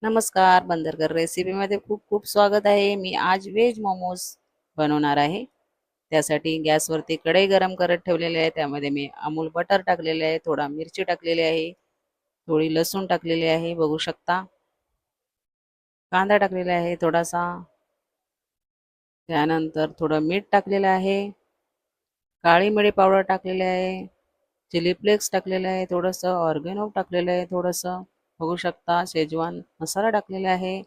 नमस्कार, बंदरकर रेसिपीमध्ये खूप खूप स्वागत आहे. मी आज व्हेज मोमोज बनवणार आहे. त्यासाठी गॅसवरती कढई गरम करत ठेवलेली आहे. त्यामध्ये मी अमूल बटर टाकलेले आहे, थोडा मिरची टाकलेली आहे, थोडी लसूण टाकलेली आहे, बघू शकता. कांदा टाकलेला आहे थोडासा. त्यानंतर थोडं मीठ टाकलेलं आहे, काळी मिरी पावडर टाकलेली आहे, चिली फ्लेक्स टाकलेलं आहे, थोडंसं ऑर्गेनो टाकलेलं आहे, थोडंसं बघू शकता. शेजवान मसाला टाकलेला आहे,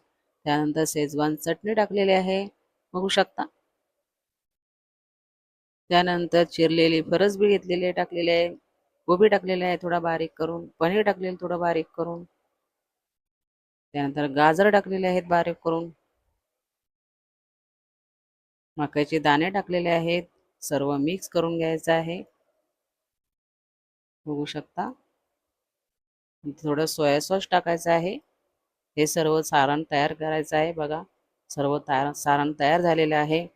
त्यानंतर शेजवान चटणी टाकलेली आहे, बघू शकता. त्यानंतर चिरलेली फरसबी घेतलेली आहे, टाकलेली आहे, गोबी टाकलेली आहे थोडा बारीक करून, पनीर टाकलेलं थोडं बारीक करून, त्यानंतर गाजर टाकलेले आहेत बारीक करून, मकाईचे दाणे टाकलेले आहेत. सर्व मिक्स करून घ्यायचं आहे, बघू शकता. थोडं सोया सॉस टाकायचं आहे. हे सर्व सारण तयार करायचं आहे. बघा, सर्व सारण तयार झालेलं आहे.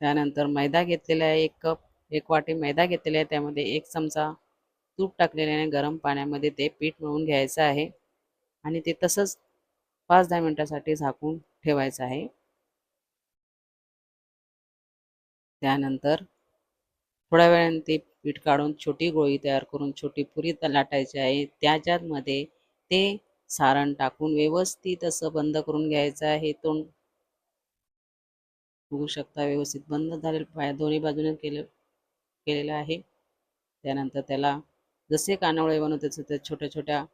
त्यानंतर मैदा घेतलेला आहे 1 कप, 1 वाटी मैदा घेतलेला आहे. त्यामध्ये 1 चमचा तूप टाकलेले आहे. गरम पाण्यामध्ये ते पीठ मळून घ्यायचं आहे आणि ते तसंच 5-10 मिनिटासाठी झाकून ठेवायचं आहे. त्यानंतर थोड्या वेळाने ते पीठ काढून छोटी गोळी तयार करून छोटी पुरी लाटायची आहे. त्याच्यामध्ये ते सारण टाकून व्यवस्थित असं बंद करून घ्यायचं आहे. तोंड बघू शकता, व्यवस्थित बंद झालेलं दोन्ही बाजूने केलेलं आहे. त्यानंतर त्याला जसे कानवळे बनवते तसे छोट्या छोट्या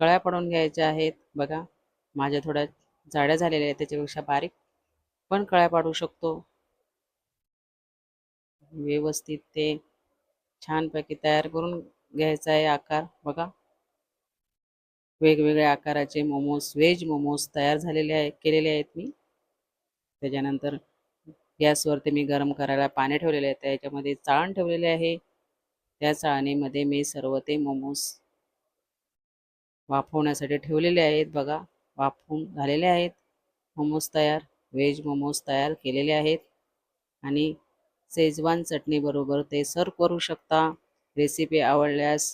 कळ्या पडून घ्यायच्या आहेत. बघा, माझ्या थोड्या जाड्या झालेल्या आहेत, त्याच्यापेक्षा बारीक पण कळ्या पाडू शकतो. व्यवस्थित ते छानपैकी तयार करून घ्यायचा आहे आकार. बघा, वेगवेगळ्या आकाराचे मोमोज, व्हेज मोमोज तयार केलेले आहेत मी. त्याच्यानंतर गॅसवरती मी गरम करायला पाणी ठेवलेले आहे, त्याच्यामध्ये चाळण ठेवलेले आहे. त्या चाळणीमध्ये मी सर्व ते मोमोज वाफवण्यासाठी ठेवलेले आहेत. बघा, वाफवून झालेले आहेत मोमोज तयार. व्हेज मोमोज तयार केलेले आहेत आणि शेजवान चटणीबरोबर ते सर्व करू शकता. रेसिपी आवडल्यास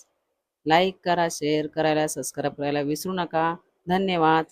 लाईक करा, शेअर करायला, सबस्क्राईब करायला विसरू नका. धन्यवाद.